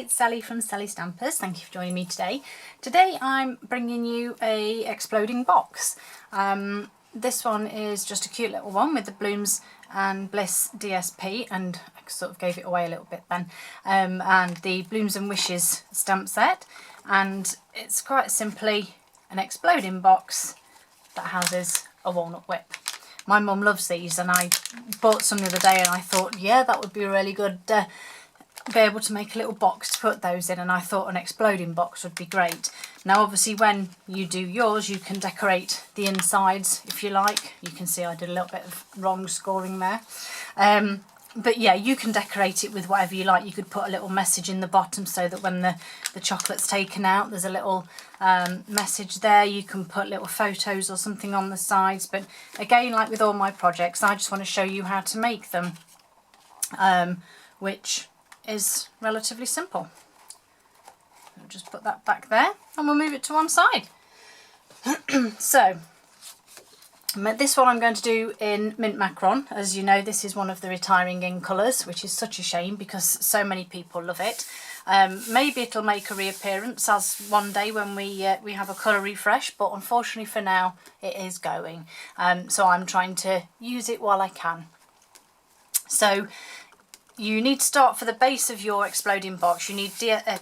it's Sally from Sally Stampers. Thank you for joining me today. Today I'm bringing you a exploding box. This one is just a cute little one with the Blooms and Bliss DSP, and I sort of gave it away a little bit then, and the Blooms and Wishes stamp set, and it's quite simply an exploding box that houses a walnut whip. My mum loves these, and I bought some the other day and I thought, yeah, that would be really good, be able to make a little box to put those in, and I thought an exploding box would be great. Now obviously when you do yours you can decorate the insides if you like. You can see I did a little bit of wrong scoring there. But yeah, you can decorate it with whatever you like. You could put a little message in the bottom so that when the chocolate's taken out there's a little message there. You can put little photos or something on the sides, but again, like with all my projects, I just want to show you how to make them, which is relatively simple. I'll just put that back there and we'll move it to one side. So this one I'm going to do in mint macaron. As you know, this is one of the retiring in colours, which is such a shame because so many people love it. Maybe it'll make a reappearance as one day when we have a colour refresh, but unfortunately for now it is going. So I'm trying to use it while I can. So you need to start for the base of your exploding box. You need a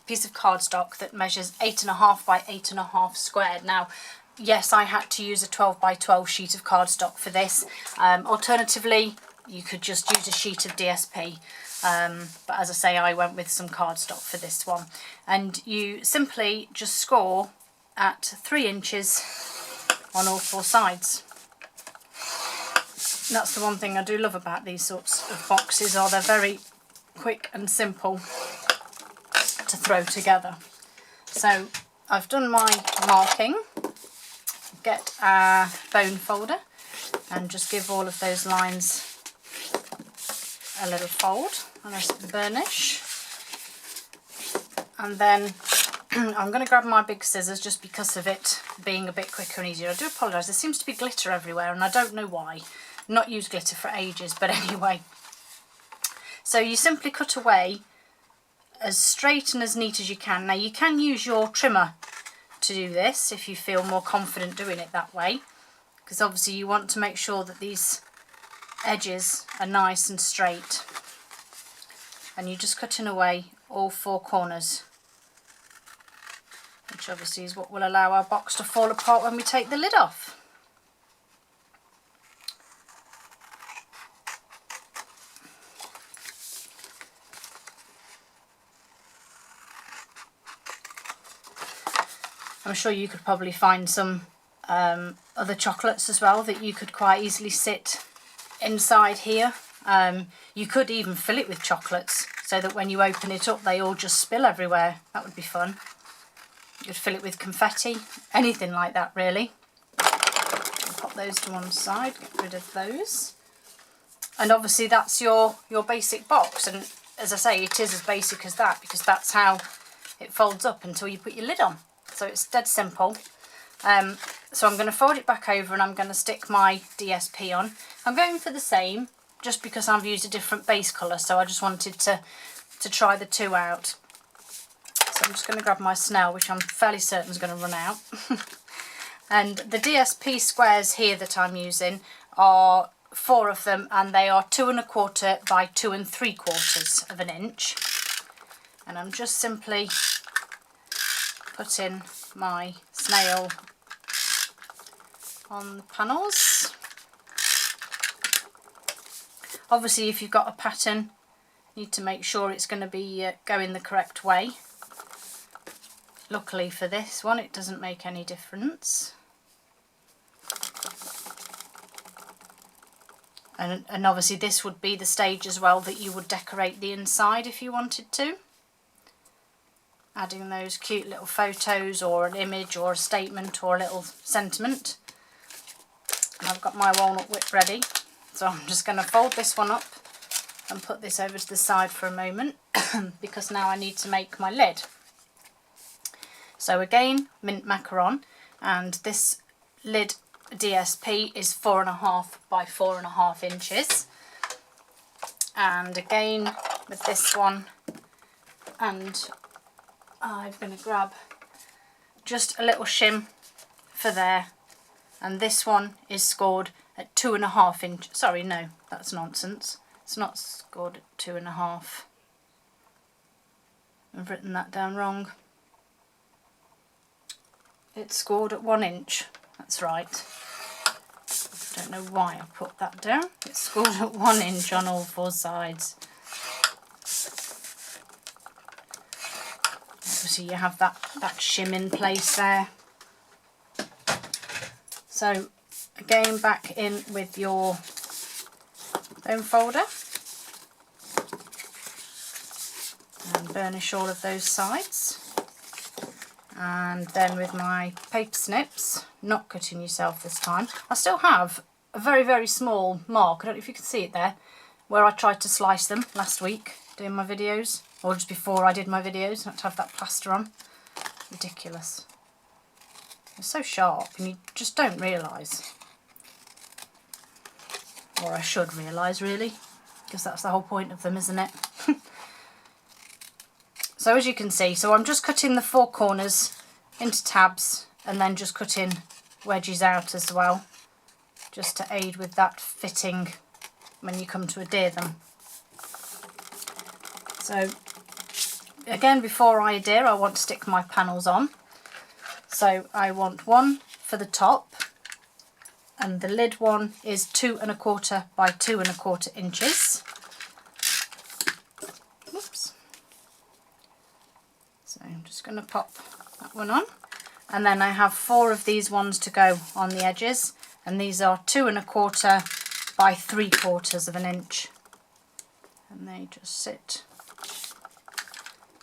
piece of cardstock that measures 8.5 by 8.5 squared. Now, yes, I had to use a 12 by 12 sheet of cardstock for this. Alternatively, you could just use a sheet of DSP. But as I say, I went with some cardstock for this one. And you simply just score at 3 inches on all 4 sides. That's the one thing I do love about these sorts of boxes, they're very quick and simple to throw together. So I've done my marking. Get a bone folder and just give all of those lines a little fold and a burnish. And then I'm going to grab my big scissors just because of it being a bit quicker and easier. I do apologise, there seems to be glitter everywhere and I don't know why. Not used glitter for ages, but anyway. So you simply cut away as straight and as neat as you can. Now you can use your trimmer to do this if you feel more confident doing it that way, because obviously you want to make sure that these edges are nice and straight, and you're just cutting away all 4 corners, which obviously is what will allow our box to fall apart when we take the lid off. I'm sure you could probably find some other chocolates as well that you could quite easily sit inside here. You could even fill it with chocolates so that when you open it up they all just spill everywhere. That would be fun. You could fill it with confetti, anything like that really. I'll pop those to one side, get rid of those. And obviously that's your basic box, and as I say, it is as basic as that because that's how it folds up until you put your lid on. So it's dead simple. So I'm going to fold it back over and I'm going to stick my DSP on. I'm going for the same just because I've used a different base colour, so I just wanted to try the 2 out. So I'm just going to grab my Snell, which I'm fairly certain is going to run out. And the DSP squares here that I'm using are 4 of them, and they are 2 1/4 by 2 3/4 of an inch. And I'm just simply putting my snail on the panels. Obviously if you've got a pattern you need to make sure it's going to be going the correct way. Luckily for this one it doesn't make any difference. And obviously this would be the stage as well that you would decorate the inside if you wanted to. Adding those cute little photos or an image or a statement or a little sentiment. And I've got my walnut whip ready, so I'm just going to fold this one up and put this over to the side for a moment because now I need to make my lid. So again, mint macaron, and this lid DSP is 4.5 by 4.5 inches. And again with this one and I'm going to grab just a little shim for there, and this one is scored at 2.5 inch. Sorry, no, that's nonsense. It's not scored at 2.5. I've written that down wrong. It's scored at 1 inch. That's right. I don't know why I put that down. It's scored at 1 inch on all 4 sides. Obviously you have that shim in place there. So again, back in with your foam folder and burnish all of those sides. And then with my paper snips, not cutting yourself this time, I still have a very, very small mark, I don't know if you can see it there, where I tried to slice them last week doing my videos, or just before I did my videos. I had to have that plaster on. Ridiculous. They're so sharp and you just don't realise. Or I should realise, really, because that's the whole point of them, isn't it? So as you can see, so I'm just cutting the 4 corners into tabs and then just cutting wedges out as well, just to aid with that fitting when you come to adhere them. So again, before I adhere, I want to stick my panels on. So I want one for the top, and the lid one is 2.25 by 2.25 inches. Oops. So I'm just going to pop that one on, and then I have 4 of these ones to go on the edges, and these are 2.25 by 3/4 inch, and they just sit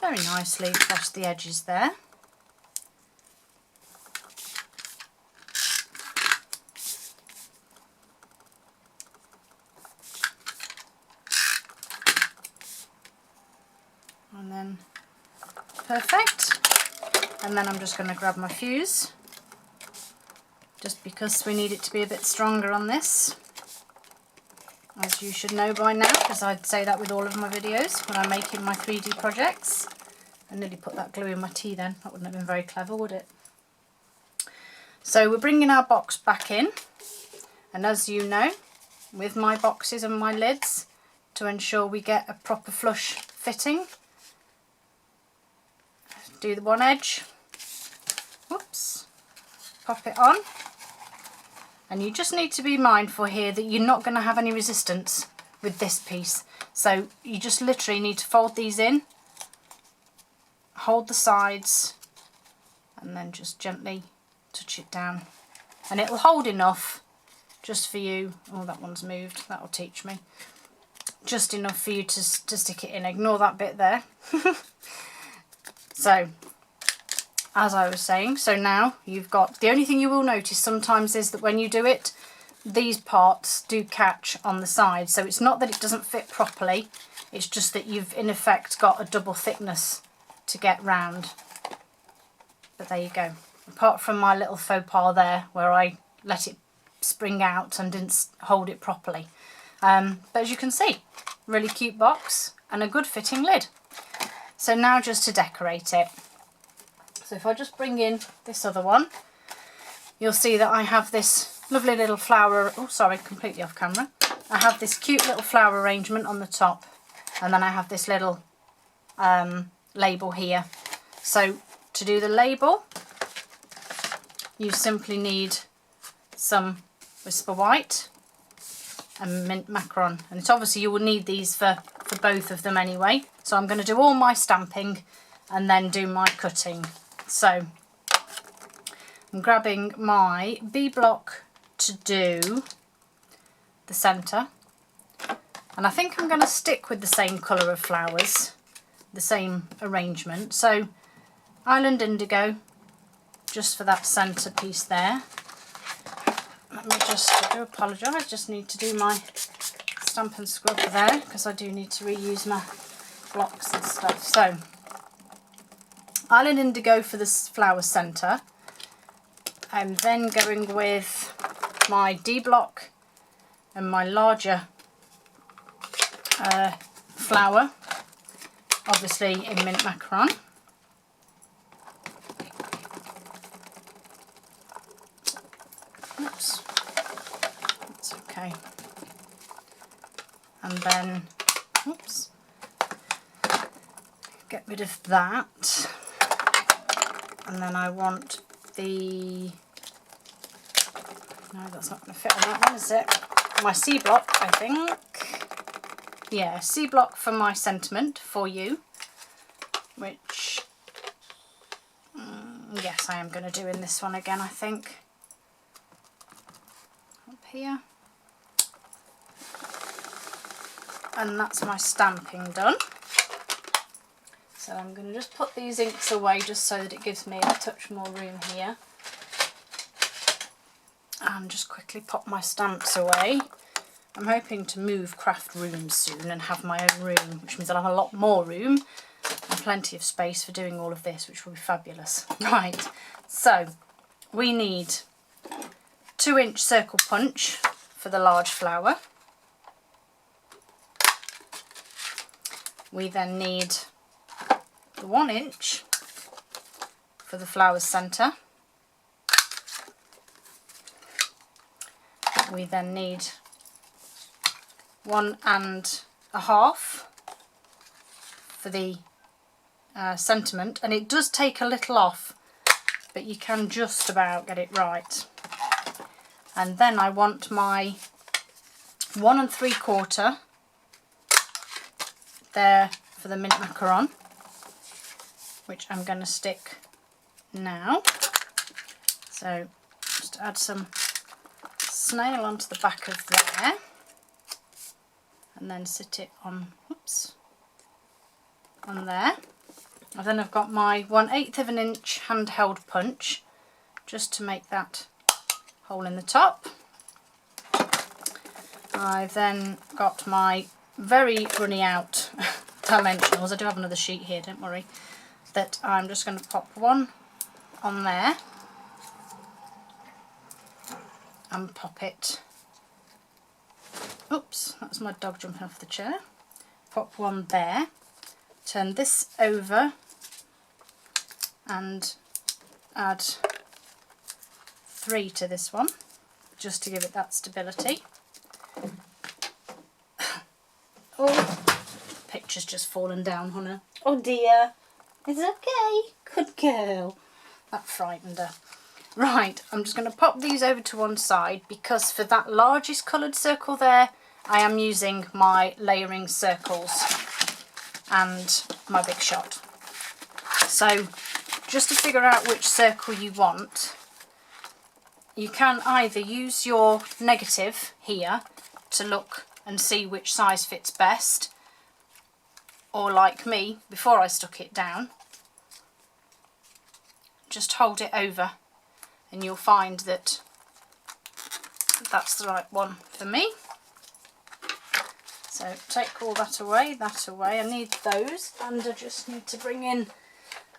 very nicely across the edges there. And then perfect. And then I'm just going to grab my fuse, just because we need it to be a bit stronger on this, as you should know by now, because I'd say that with all of my videos when I'm making my 3D projects. I nearly put that glue in my tea then, that wouldn't have been very clever, would it? So we're bringing our box back in, and as you know, with my boxes and my lids, to ensure we get a proper flush fitting, do the one edge, whoops, pop it on, and you just need to be mindful here that you're not going to have any resistance with this piece, so you just literally need to fold these in, hold the sides, and then just gently touch it down, and it'll hold enough just for you. Oh, that one's moved, that'll teach me. Just enough for you to stick it in. Ignore that bit there. So as I was saying, so now you've got, the only thing you will notice sometimes is that when you do it, these parts do catch on the side. So it's not that it doesn't fit properly, it's just that you've in effect got a double thickness to get round. But there you go. Apart from my little faux pas there where I let it spring out and didn't hold it properly. But as you can see, really cute box and a good fitting lid. So now just to decorate it. So if I just bring in this other one, you'll see that I have this lovely little flower, oh sorry, completely off camera. I have this cute little flower arrangement on the top, and then I have this little label here. So to do the label, you simply need some Whisper White and mint macaron, and it's obviously you will need these for both of them anyway. So I'm going to do all my stamping and then do my cutting. So I'm grabbing my B block to do the centre, and I think I'm going to stick with the same colour of flowers, the same arrangement. So Island Indigo just for that centre piece there. Let me just, I do apologise, just need to do my Stampin' Scrubber there because I do need to reuse my blocks and stuff. So Island Indigo for this flower centre. I'm then going with my D block and my larger flower obviously in mint macaron. Oops, that's okay. And then, oops, get rid of that. And then I want the, no, that's not going to fit on that one, is it? My C block, I think. Yeah, C block for my sentiment for you, which, yes, I am going to do in this one again, I think. Up here. And that's my stamping done. So I'm going to just put these inks away just so that it gives me a touch more room here. And just quickly pop my stamps away. I'm hoping to move craft rooms soon and have my own room, which means I'll have a lot more room and plenty of space for doing all of this, which will be fabulous. Right, so we need 2-inch circle punch for the large flower. We then need the 1 inch for the flower's centre. We then need 1 1/2 for the sentiment, and it does take a little off, but you can just about get it right. And then I want my 1 3/4 there for the mint macaron, which I'm going to stick now. So just add some snail onto the back of there, and then sit it on, oops, on there. And then I've got my 1/8 of an inch handheld punch, just to make that hole in the top. I've then got my very runny out dimensionals. I do have another sheet here, don't worry, that I'm just going to pop one on there and pop it, oops, that's my dog jumping off the chair, pop one there, turn this over and add 3 to this one, just to give it that stability. Oh, picture's just fallen down, honey. Oh dear. It's okay. Good girl. That frightened her. Right, I'm just going to pop these over to one side, because for that largest coloured circle there, I am using my layering circles and my big shot. So just to figure out which circle you want, you can either use your negative here to look and see which size fits best, or like me, before I stuck it down, just hold it over and you'll find that that's the right one for me. So take all that away, I need those, and I just need to bring in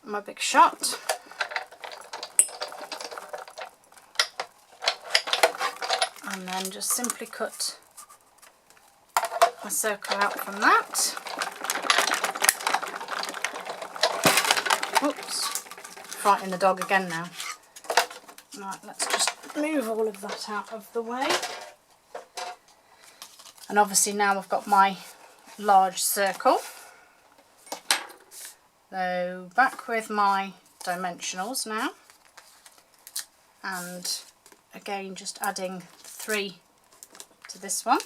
my big shot. And then just simply cut my circle out from that. Oops, frightening the dog again now. Right, let's just move all of that out of the way. And obviously now I've got my large circle. So back with my dimensionals now. And again, just adding 3 to this one.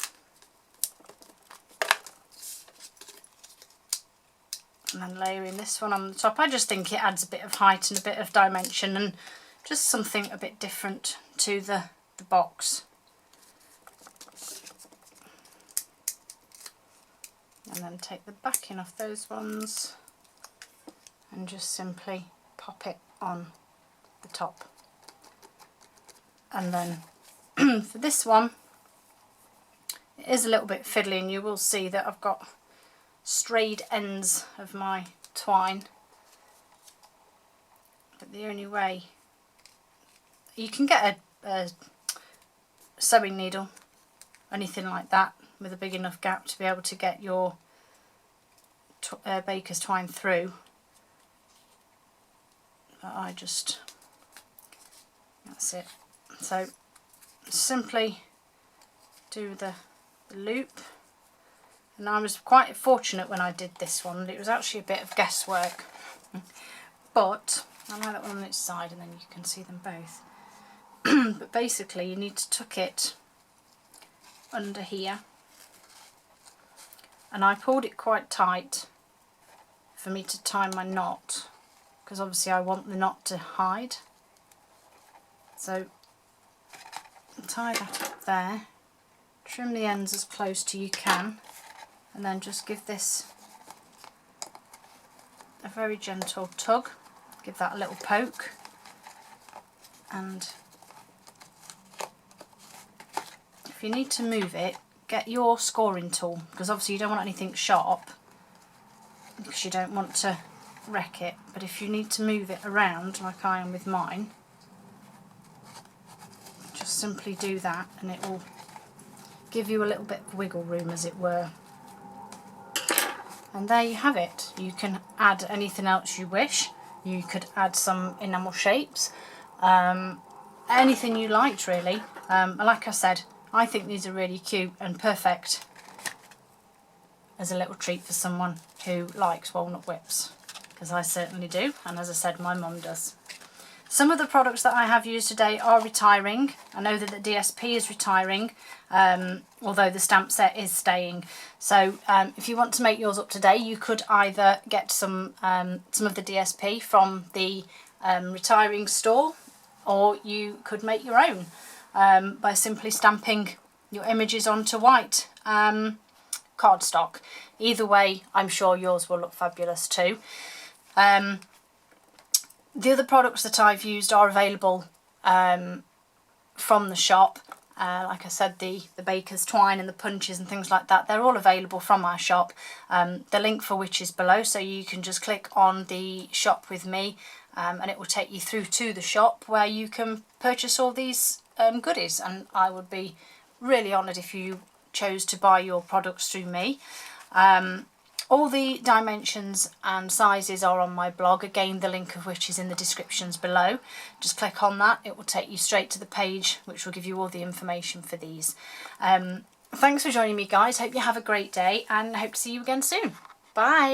And then layering this one on the top. I just think it adds a bit of height and a bit of dimension and just something a bit different to the box. And then take the backing off those ones and just simply pop it on the top. And then for this one, it is a little bit fiddly, and you will see that I've got strayed ends of my twine. But the only way, you can get a sewing needle, anything like that, with a big enough gap to be able to get your baker's twine through. But that's it. So simply do the loop. And I was quite fortunate when I did this one. It was actually a bit of guesswork. But I like that one on its side, and then you can see them both. But basically you need to tuck it under here. And I pulled it quite tight for me to tie my knot, because obviously I want the knot to hide. So tie that up there, trim the ends as close to you can, and then just give this a very gentle tug, give that a little poke, and if you need to move it, get your scoring tool, because obviously you don't want anything sharp because you don't want to wreck it. But if you need to move it around like I am with mine, just simply do that and it will give you a little bit of wiggle room, as it were. And there you have it. You can add anything else you wish. You could add some enamel shapes, anything you liked really. Like I said, I think these are really cute and perfect as a little treat for someone who likes walnut whips, because I certainly do, and as I said, my mum does. Some of the products that I have used today are retiring. I know that the DSP is retiring, although the stamp set is staying. So if you want to make yours up today, you could either get some of the DSP from the retiring store, or you could make your own by simply stamping your images onto white cardstock. Either way, I'm sure yours will look fabulous too. The other products that I've used are available from the shop. Like I said, the baker's twine and the punches and things like that, they're all available from our shop. The link for which is below, so you can just click on the shop with me and it will take you through to the shop where you can purchase all these goodies. And I would be really honoured if you chose to buy your products through me. All the dimensions and sizes are on my blog, again the link of which is in the descriptions below. Just click on that, it will take you straight to the page which will give you all the information for these. Thanks for joining me guys, hope you have a great day and hope to see you again soon. Bye!